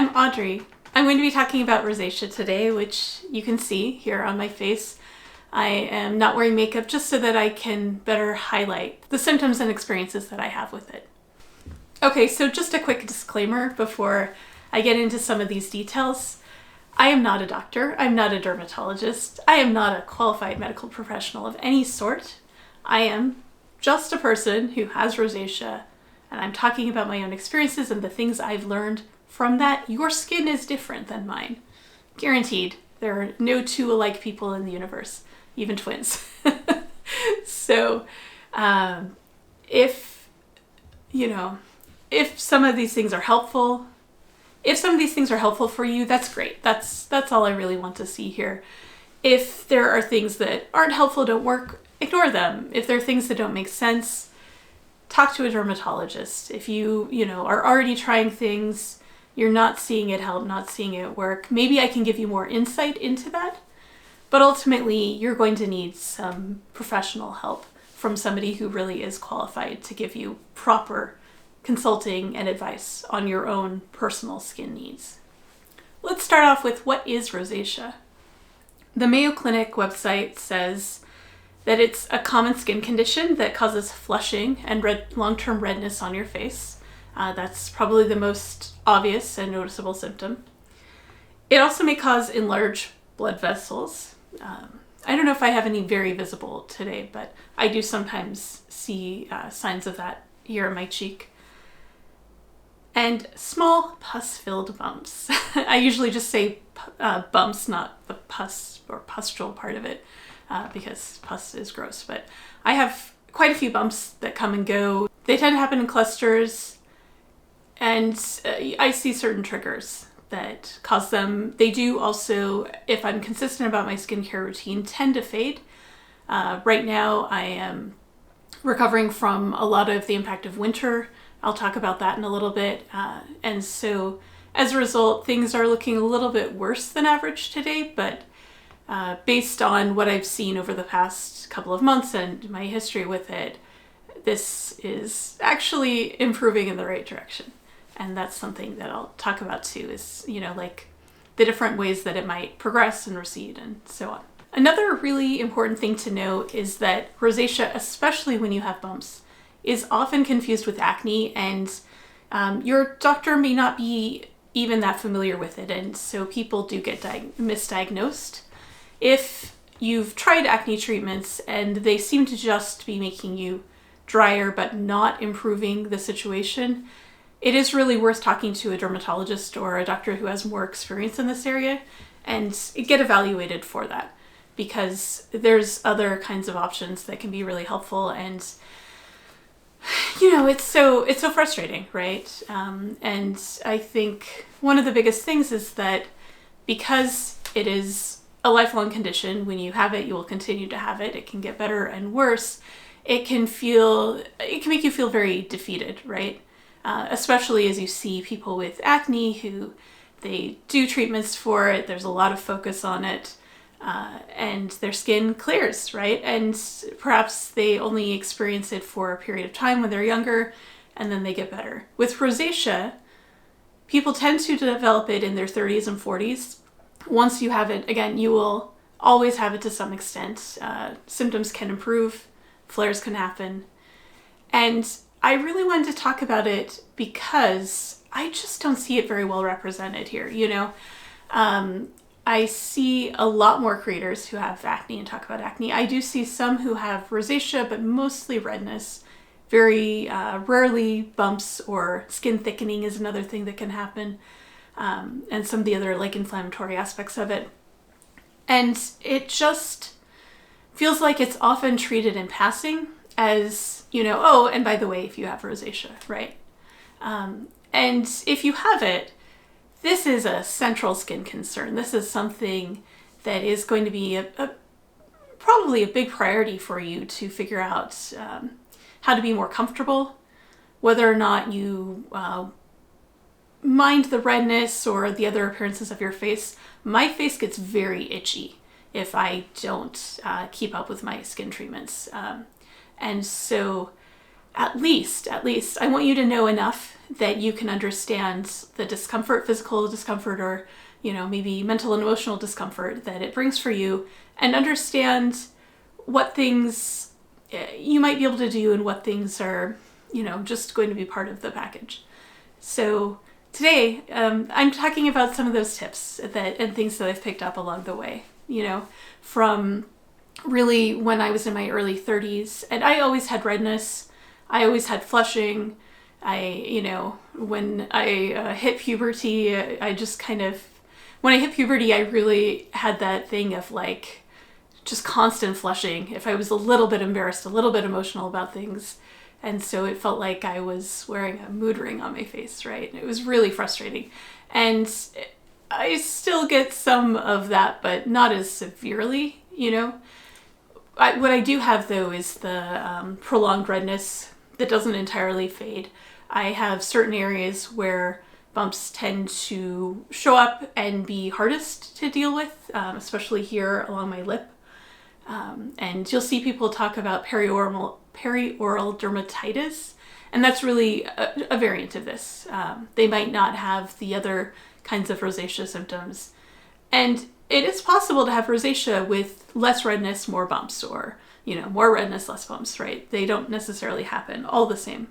I'm Audrey. I'm going to be talking about rosacea today, which you can see here on my face. I am not wearing makeup just so that I can better highlight the symptoms and experiences that I have with it. Okay, so just a quick disclaimer before I get into some of these details. I am not a doctor. I'm not a dermatologist. I am not a qualified medical professional of any sort. I am just a person who has rosacea, and I'm talking about my own experiences and the things I've learned from that. Your skin is different than mine. Guaranteed. There are no two alike people in the universe, even twins. So, if some of these things are helpful, for you, that's great. That's all I really want to see here. If there are things that aren't helpful, don't work, ignore them. If there are things that don't make sense, talk to a dermatologist. If you are already trying things, you're not seeing it help, not seeing it work, maybe I can give you more insight into that. But ultimately, you're going to need some professional help from somebody who really is qualified to give you proper consulting and advice on your own personal skin needs. Let's start off with what is rosacea. The Mayo Clinic website says that it's a common skin condition that causes flushing and long-term redness on your face. That's probably the most obvious and noticeable symptom. It also may cause enlarged blood vessels. I don't know if I have any very visible today, but I do sometimes see signs of that here in my cheek. And small pus-filled bumps. I usually just say bumps, not the pus or pustule part of it, because pus is gross. But I have quite a few bumps that come and go. They tend to happen in clusters, and I see certain triggers that cause them. They do also, if I'm consistent about my skincare routine, tend to fade. Right now I am recovering from a lot of the impact of winter. I'll talk about that in a little bit. And so as a result, things are looking a little bit worse than average today, but based on what I've seen over the past couple of months and my history with it, this is actually improving in the right direction. And that's something that I'll talk about too, is, like the different ways that it might progress and recede and so on. Another really important thing to note is that rosacea, especially when you have bumps, is often confused with acne, and your doctor may not be even that familiar with it, and so people do get misdiagnosed. If you've tried acne treatments and they seem to just be making you drier but not improving the situation, it is really worth talking to a dermatologist or a doctor who has more experience in this area and get evaluated for that, because there's other kinds of options that can be really helpful. And it's so frustrating, right? And I think one of the biggest things is that because it is a lifelong condition, when you have it, you will continue to have it. It can get better and worse. It can make you feel very defeated, right? Especially as you see people with acne who they do treatments for it. There's a lot of focus on it. And their skin clears, right? And perhaps they only experience it for a period of time when they're younger, and then they get better. With rosacea, people tend to develop it in their 30s and 40s. Once you have it, again, you will always have it to some extent. Symptoms can improve, flares can happen. And I really wanted to talk about it because I just don't see it very well represented here, I see a lot more creators who have acne and talk about acne. I do see some who have rosacea, but mostly redness. Very rarely bumps or skin thickening is another thing that can happen. And some of the other inflammatory aspects of it. And it just feels like it's often treated in passing as, oh, and by the way, if you have rosacea, right? And if you have it, this is a central skin concern. This is something that is going to be probably a big priority for you to figure out how to be more comfortable, whether or not you mind the redness or the other appearances of your face. My face gets very itchy if I don't keep up with my skin treatments. And so at least, I want you to know enough that you can understand the discomfort, physical discomfort, or, maybe mental and emotional discomfort that it brings for you, and understand what things you might be able to do and what things are, just going to be part of the package. So today, I'm talking about some of those tips and things that I've picked up along the way, from really when I was in my early 30s, and I always had redness. I always had flushing. When I hit puberty, when I hit puberty, I really had that thing of like just constant flushing. If I was a little bit embarrassed, a little bit emotional about things. And so it felt like I was wearing a mood ring on my face, right? It was really frustrating. And I still get some of that, but not as severely, What I do have, though, is the prolonged redness that doesn't entirely fade. I have certain areas where bumps tend to show up and be hardest to deal with, especially here along my lip. And you'll see people talk about perioral dermatitis, and that's really a variant of this. They might not have the other kinds of rosacea symptoms. And it is possible to have rosacea with less redness, more bumps, or, more redness, less bumps, right? They don't necessarily happen all the same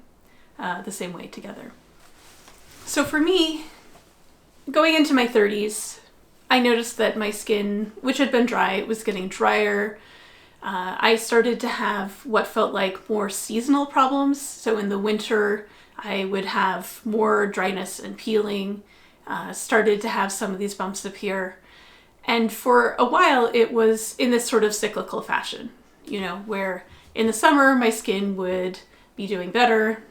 way together. So for me, going into my 30s, I noticed that my skin, which had been dry, was getting drier. I started to have what felt like more seasonal problems. So in the winter, I would have more dryness and peeling, started to have some of these bumps appear. And for a while, it was in this sort of cyclical fashion, where in the summer, my skin would be doing better,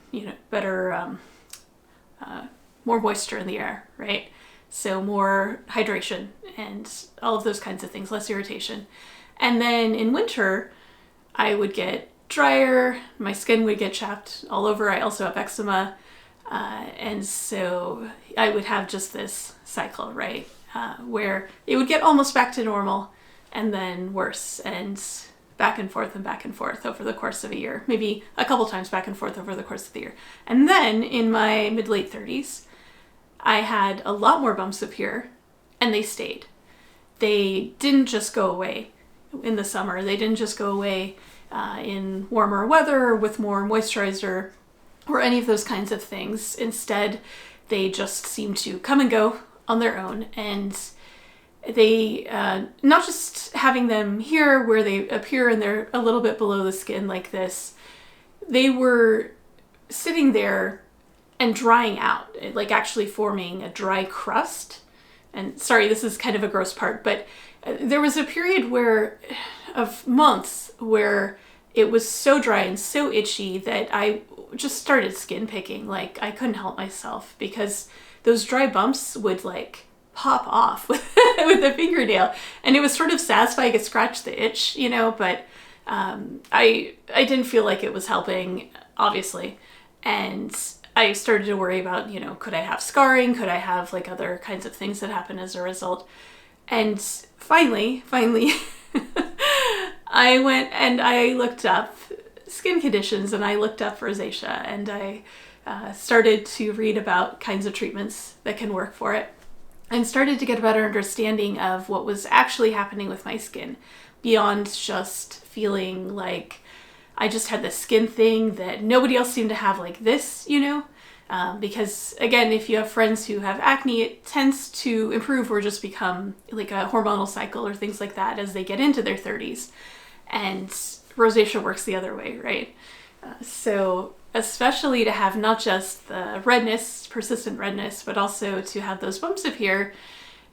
more moisture in the air, right? So more hydration and all of those kinds of things, less irritation. And then in winter, I would get drier, my skin would get chapped all over. I also have eczema. And so I would have just this cycle, right? Where it would get almost back to normal and then worse, and back and forth over the course of a year, maybe a couple times back and forth over the course of the year. And then in my mid-late 30s, I had a lot more bumps appear, and they stayed. They didn't just go away in the summer. They didn't just go away in warmer weather or with more moisturizer or any of those kinds of things. Instead, they just seemed to come and go on their own, and they, not just having them here where they appear and they're a little bit below the skin like this, they were sitting there and drying out, like actually forming a dry crust. And sorry, this is kind of a gross part, but there was a period of months where it was so dry and so itchy that I just started skin picking. Like, I couldn't help myself because those dry bumps would like pop off with a fingernail, and it was sort of satisfying. It scratched the itch, but I didn't feel like it was helping, obviously. And I started to worry about, could I have scarring? Could I have like other kinds of things that happen as a result? And finally, I went and I looked up skin conditions, and I looked up rosacea, and I started to read about kinds of treatments that can work for it, and started to get a better understanding of what was actually happening with my skin beyond just feeling like I just had this skin thing that nobody else seemed to have like this, because again, if you have friends who have acne, it tends to improve or just become like a hormonal cycle or things like that as they get into their 30s. And rosacea works the other way, right? So especially to have not just the redness, persistent redness, but also to have those bumps appear,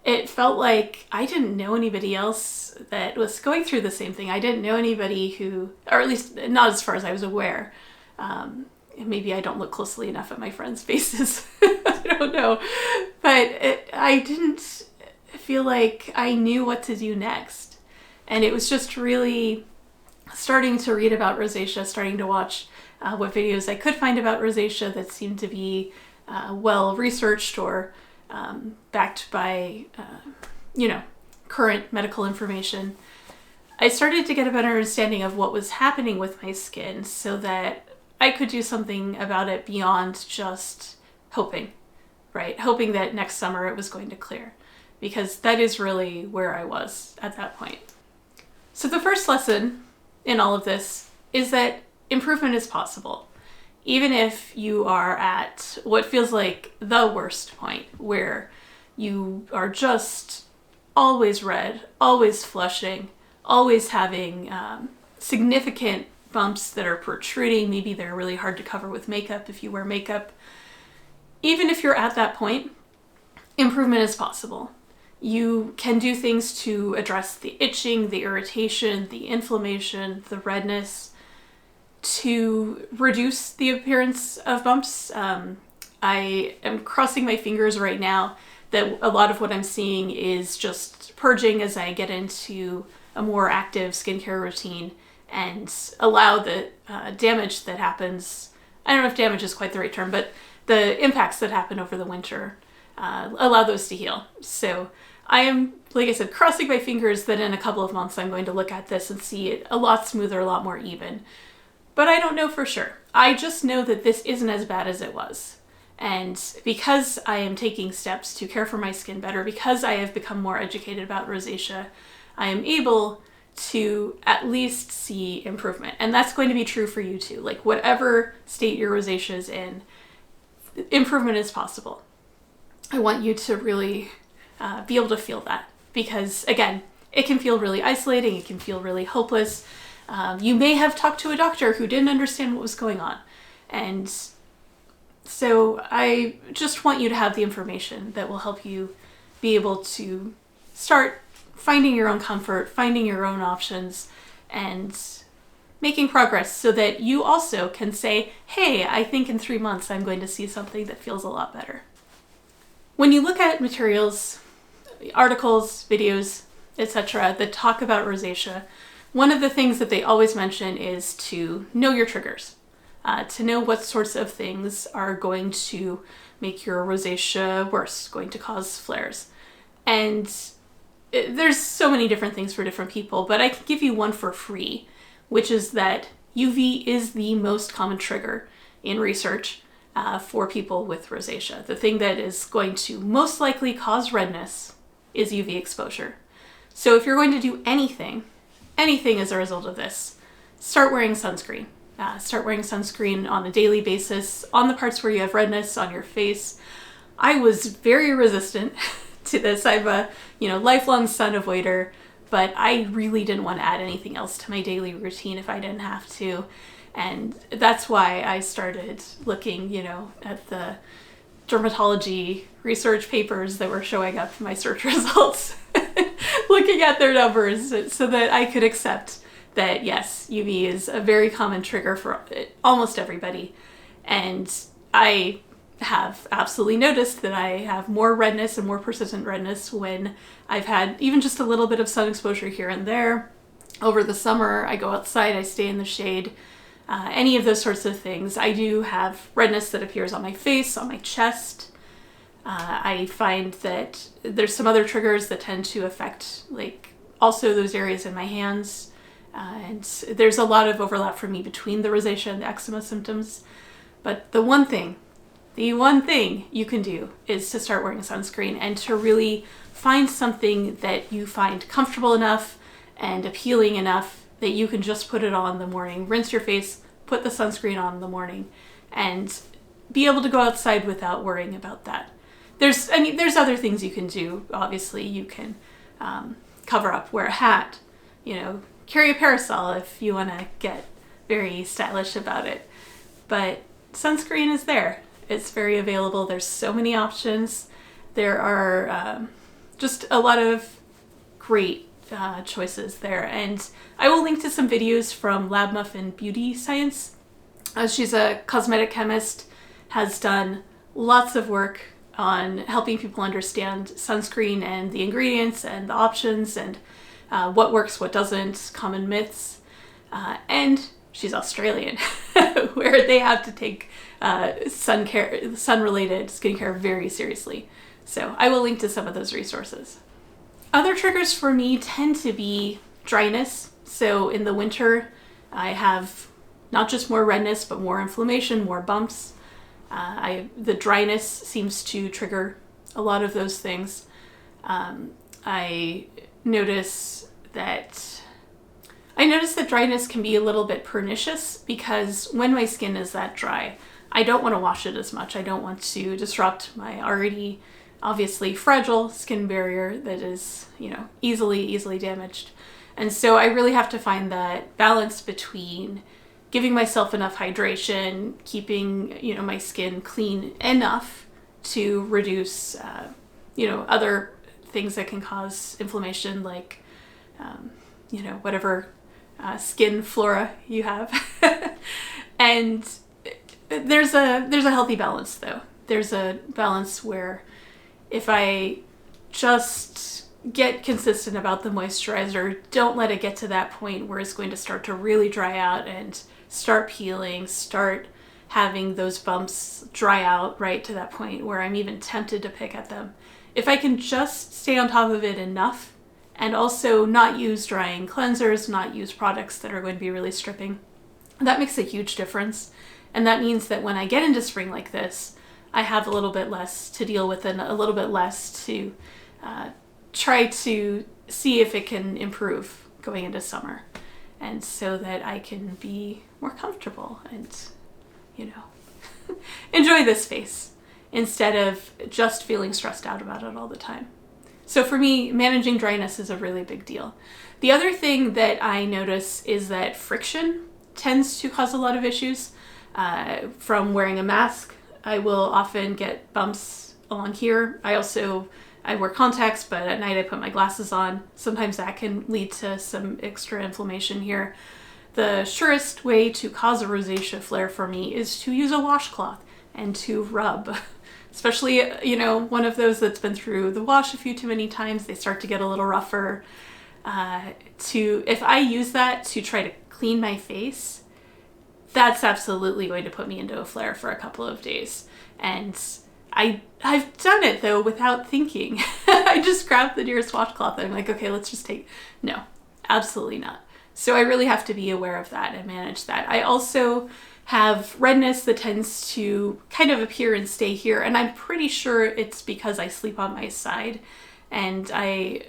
it felt like I didn't know anybody else that was going through the same thing. I didn't know anybody who, or at least not as far as I was aware. Maybe I don't look closely enough at my friends' faces. I don't know. But I didn't feel like I knew what to do next. And it was just really starting to read about rosacea, starting to watch what videos I could find about rosacea that seemed to be well researched or backed by, current medical information. I started to get a better understanding of what was happening with my skin so that I could do something about it beyond just hoping, right? Hoping that next summer it was going to clear, because that is really where I was at that point. So the first lesson in all of this is that improvement is possible. Even if you are at what feels like the worst point, where you are just always red, always flushing, always having significant bumps that are protruding. Maybe they're really hard to cover with makeup if you wear makeup. Even if you're at that point, improvement is possible. You can do things to address the itching, the irritation, the inflammation, the redness, to reduce the appearance of bumps. I am crossing my fingers right now that a lot of what I'm seeing is just purging as I get into a more active skincare routine and allow the damage that happens. I don't know if damage is quite the right term, but the impacts that happen over the winter, allow those to heal. So I am, like I said, crossing my fingers that in a couple of months I'm going to look at this and see it a lot smoother, a lot more even. But I don't know for sure. I just know that this isn't as bad as it was. And because I am taking steps to care for my skin better, because I have become more educated about rosacea, I am able to at least see improvement. And that's going to be true for you too. Like whatever state your rosacea is in, improvement is possible. I want you to really be able to feel that, because again, it can feel really isolating. It can feel really hopeless. You may have talked to a doctor who didn't understand what was going on. And so I just want you to have the information that will help you be able to start finding your own comfort, finding your own options, and making progress so that you also can say, hey, I think in 3 months I'm going to see something that feels a lot better. When you look at materials, articles, videos, etc. that talk about rosacea, one of the things that they always mention is to know your triggers, to know what sorts of things are going to make your rosacea worse, going to cause flares. And there's so many different things for different people, but I can give you one for free, which is that UV is the most common trigger in research for people with rosacea. The thing that is going to most likely cause redness is UV exposure. So if you're going to do anything as a result of this, start wearing sunscreen. Start wearing sunscreen on a daily basis on the parts where you have redness on your face. I was very resistant to this. I'm a lifelong sun avoider, but I really didn't want to add anything else to my daily routine if I didn't have to. And that's why I started looking, at the dermatology research papers that were showing up in my search results, looking at their numbers so that I could accept that, yes, UV is a very common trigger for almost everybody. And I have absolutely noticed that I have more redness and more persistent redness when I've had even just a little bit of sun exposure here and there. Over the summer, I go outside, I stay in the shade, any of those sorts of things. I do have redness that appears on my face, on my chest. I find that there's some other triggers that tend to affect also those areas in my hands. And there's a lot of overlap for me between the rosacea and the eczema symptoms. But the one thing you can do is to start wearing sunscreen and to really find something that you find comfortable enough and appealing enough that you can just put it on in the morning, rinse your face, put the sunscreen on in the morning, and be able to go outside without worrying about that. There's other things you can do. Obviously, you can cover up, wear a hat, carry a parasol if you want to get very stylish about it. But sunscreen is there. It's very available. There's so many options. There are just a lot of great choices there. And I will link to some videos from Lab Muffin Beauty Science. She's a cosmetic chemist, has done lots of work on helping people understand sunscreen and the ingredients and the options and what works, what doesn't, common myths. And she's Australian, where they have to take sun-related skincare very seriously. So I will link to some of those resources. Other triggers for me tend to be dryness. So in the winter, I have not just more redness, but more inflammation, more bumps. The dryness seems to trigger a lot of those things. I notice that dryness can be a little bit pernicious, because when my skin is that dry, I don't want to wash it as much. I don't want to disrupt my already obviously fragile skin barrier that is, easily damaged. And so I really have to find that balance between giving myself enough hydration, keeping, my skin clean enough to reduce, other things that can cause inflammation, like, whatever skin flora you have. And there's a healthy balance, though. There's a balance where if I just get consistent about the moisturizer, don't let it get to that point where it's going to start to really dry out and start peeling, start having those bumps dry out right to that point where I'm even tempted to pick at them. If I can just stay on top of it enough, and also not use drying cleansers, not use products that are going to be really stripping, that makes a huge difference. And that means that when I get into spring like this, I have a little bit less to deal with and a little bit less to try to see if it can improve going into summer. And so that I can be more comfortable and, enjoy this face instead of just feeling stressed out about it all the time. So for me, managing dryness is a really big deal. The other thing that I notice is that friction tends to cause a lot of issues. From wearing a mask, I will often get bumps along here. I wear contacts, but at night I put my glasses on. Sometimes that can lead to some extra inflammation here. The surest way to cause a rosacea flare for me is to use a washcloth and to rub. Especially, one of those that's been through the wash a few too many times, they start to get a little rougher. If I use that to try to clean my face, that's absolutely going to put me into a flare for a couple of days. And I've done it, though, without thinking. I just grabbed the nearest washcloth and I'm like, okay, let's just no, absolutely not. So I really have to be aware of that and manage that. I also have redness that tends to kind of appear and stay here, and I'm pretty sure it's because I sleep on my side and I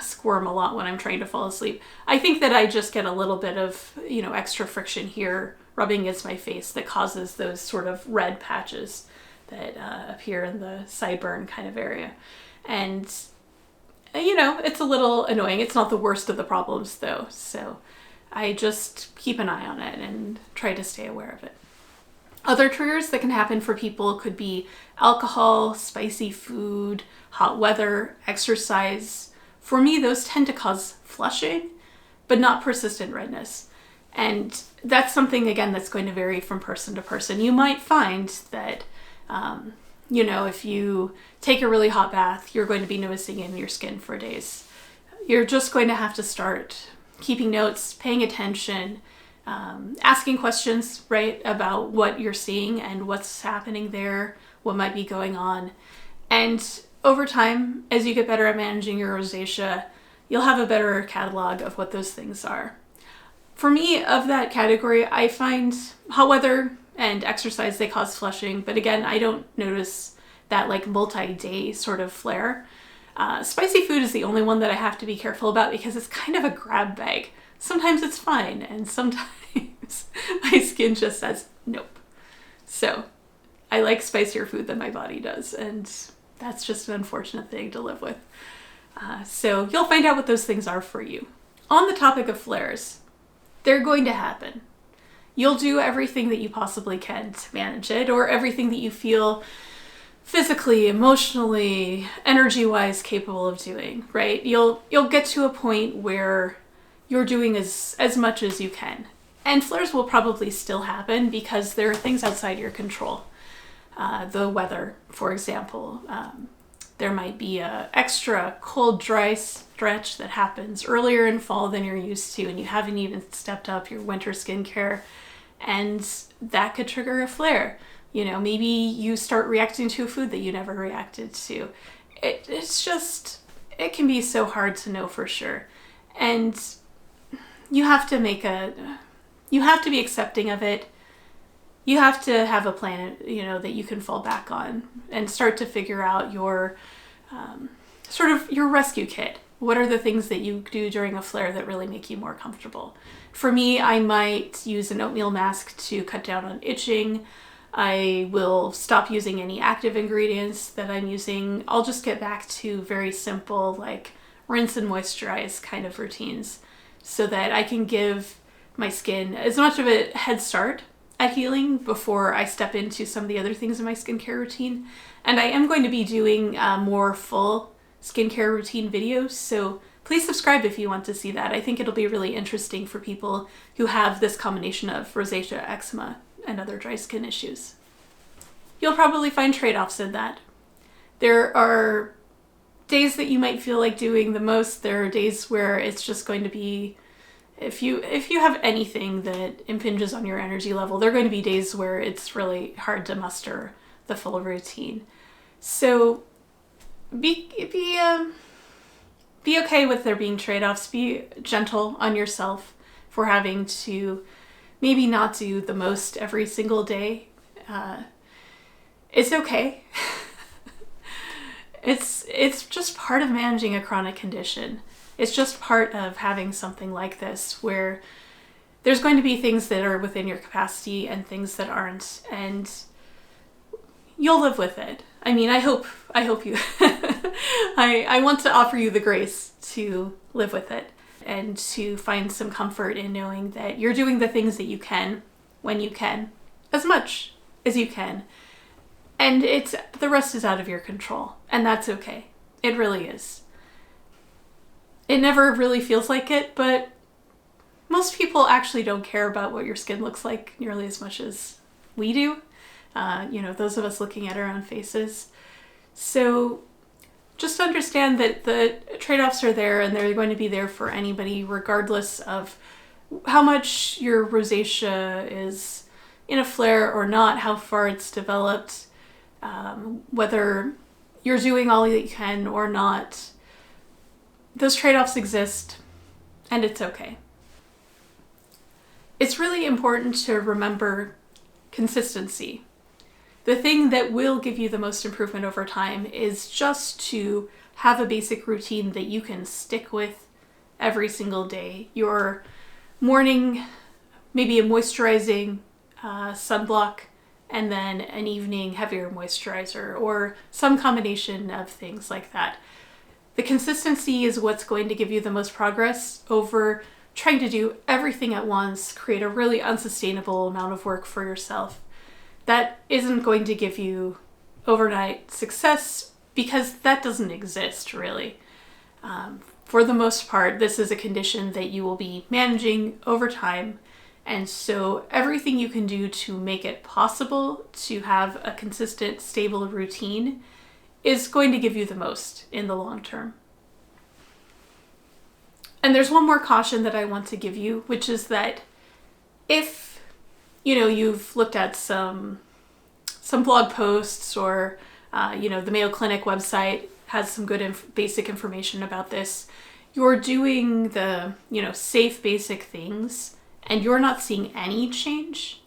squirm a lot when I'm trying to fall asleep. I think that I just get a little bit of, extra friction here rubbing against my face that causes those sort of red patches that appear in the sideburn kind of area. And, it's a little annoying. It's not the worst of the problems, though, so I just keep an eye on it and try to stay aware of it. Other triggers that can happen for people could be alcohol, spicy food, hot weather, exercise. For me, those tend to cause flushing, but not persistent redness. And that's something, again, that's going to vary from person to person. You might find that, if you take a really hot bath, you're going to be noticing it in your skin for days. You're just going to have to start keeping notes, paying attention, asking questions, right, about what you're seeing and what's happening there, what might be going on. And over time, as you get better at managing your rosacea, you'll have a better catalog of what those things are. For me, of that category, I find hot weather and exercise, they cause flushing. But again, I don't notice that like multi-day sort of flare. Spicy food is the only one that I have to be careful about because it's kind of a grab bag. Sometimes it's fine, and sometimes my skin just says nope. So I like spicier food than my body does, and that's just an unfortunate thing to live with. So you'll find out what those things are for you. On the topic of flares, they're going to happen. You'll do everything that you possibly can to manage it, or everything that you feel physically, emotionally, energy-wise capable of doing, right? You'll get to a point where you're doing as much as you can. And flares will probably still happen because there are things outside your control. The weather, for example. There might be a extra cold, dry stretch that happens earlier in fall than you're used to, and you haven't even stepped up your winter skincare, and that could trigger a flare. Maybe you start reacting to a food that you never reacted to. It can be so hard to know for sure. And you have to make a you have to be accepting of it. You have to have a plan, that you can fall back on and start to figure out your sort of your rescue kit. What are the things that you do during a flare that really make you more comfortable? For me, I might use an oatmeal mask to cut down on itching. I will stop using any active ingredients that I'm using. I'll just get back to very simple, like rinse and moisturize kind of routines so that I can give my skin as much of a head start at healing before I step into some of the other things in my skincare routine. And I am going to be doing more full skincare routine videos, so please subscribe if you want to see that. I think it'll be really interesting for people who have this combination of rosacea, eczema, and other dry skin issues. You'll probably find trade-offs in that. There are days that you might feel like doing the most. There are days where it's just going to be, if you have anything that impinges on your energy level, there are going to be days where it's really hard to muster the full routine. So be okay with there being trade-offs. Be gentle on yourself for having to maybe not do the most every single day. It's okay. It's just part of managing a chronic condition. It's just part of having something like this where there's going to be things that are within your capacity and things that aren't, and you'll live with it. I mean, I hope you, I want to offer you the grace to live with it and to find some comfort in knowing that you're doing the things that you can when you can, as much as you can. And the rest is out of your control, and that's okay. It really is. It never really feels like it, but most people actually don't care about what your skin looks like nearly as much as we do. Those of us looking at our own faces. So just understand that the trade-offs are there, and they're going to be there for anybody, regardless of how much your rosacea is in a flare or not, how far it's developed, whether you're doing all that you can or not. Those trade-offs exist, and it's okay. It's really important to remember consistency. The thing that will give you the most improvement over time is just to have a basic routine that you can stick with every single day. Your morning, maybe a moisturizing sunblock, and then an evening heavier moisturizer, or some combination of things like that. The consistency is what's going to give you the most progress over trying to do everything at once, create a really unsustainable amount of work for yourself. That isn't going to give you overnight success because that doesn't exist, really. For the most part, this is a condition that you will be managing over time, and so everything you can do to make it possible to have a consistent, stable routine is going to give you the most in the long term. And there's one more caution that I want to give you, which is that if you've looked at some blog posts, or the Mayo Clinic website has some good basic information about this, you're doing the safe basic things and you're not seeing any change,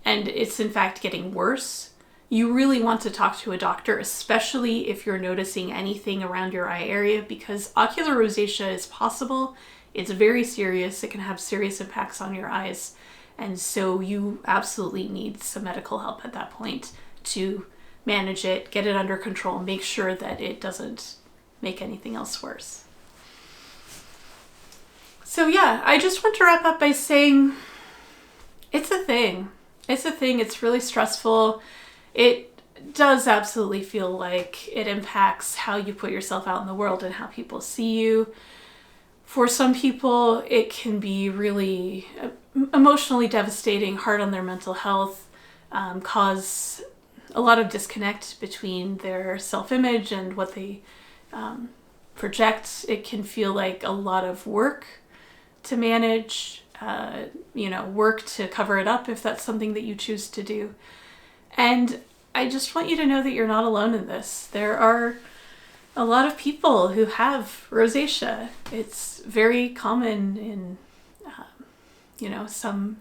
and it's in fact getting worse, you really want to talk to a doctor, especially if you're noticing anything around your eye area, because ocular rosacea is possible. It's very serious. It can have serious impacts on your eyes. And so you absolutely need some medical help at that point to manage it, get it under control, make sure that it doesn't make anything else worse. So yeah, I just want to wrap up by saying it's a thing. It's a thing. It's really stressful. It does absolutely feel like it impacts how you put yourself out in the world and how people see you. For some people, it can be really emotionally devastating, hard on their mental health, cause a lot of disconnect between their self-image and what they project. It can feel like a lot of work to manage, work to cover it up if that's something that you choose to do. And I just want you to know that you're not alone in this. There are a lot of people who have rosacea. It's very common in, some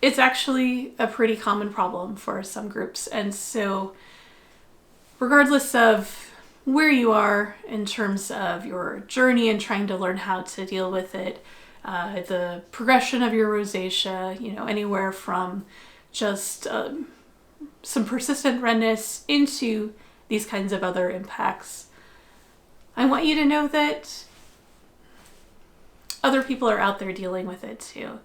it's actually a pretty common problem for some groups. And so regardless of where you are in terms of your journey and trying to learn how to deal with it, the progression of your rosacea, anywhere from just some persistent redness into these kinds of other impacts, I want you to know that other people are out there dealing with it too.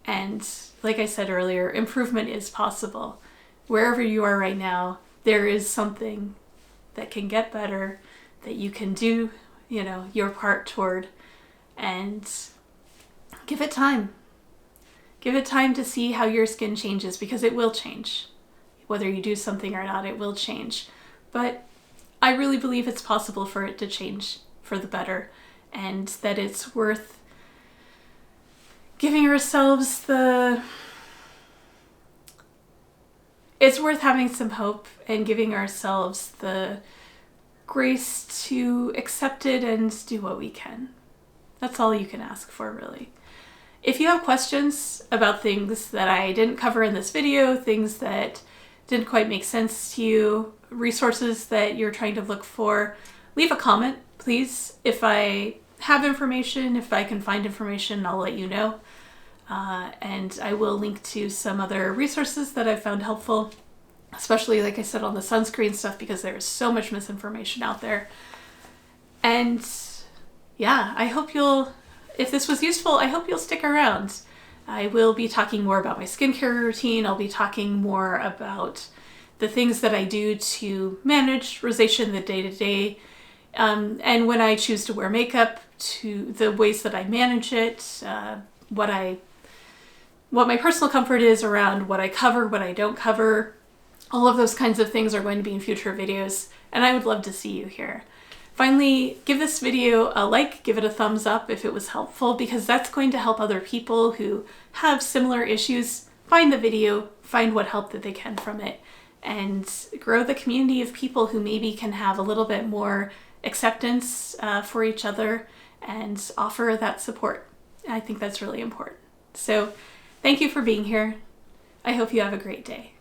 And like I said earlier, improvement is possible. Wherever you are right now, there is something that can get better, that you can do, your part toward, and give it time. Give it time to see how your skin changes, because it will change. Whether you do something or not, it will change. But I really believe it's possible for it to change for the better, and that it's worth giving ourselves it's worth having some hope and giving ourselves the grace to accept it and do what we can. That's all you can ask for, really. If you have questions about things that I didn't cover in this video, things that didn't quite make sense to you, resources that you're trying to look for, leave a comment, please. If I have information, if I can find information, I'll let you know. And I will link to some other resources that I've found helpful, especially, like I said, on the sunscreen stuff, because there is so much misinformation out there. And yeah, I hope if this was useful, I hope you'll stick around. I will be talking more about my skincare routine. I'll be talking more about the things that I do to manage rosacea in the day-to-day, and when I choose to wear makeup, to the ways that I manage it, what my personal comfort is around what I cover, what I don't cover. All of those kinds of things are going to be in future videos, and I would love to see you here. Finally, give this video a like, give it a thumbs up if it was helpful, because that's going to help other people who have similar issues find the video, find what help that they can from it, and grow the community of people who maybe can have a little bit more acceptance for each other and offer that support. I think that's really important. So thank you for being here. I hope you have a great day.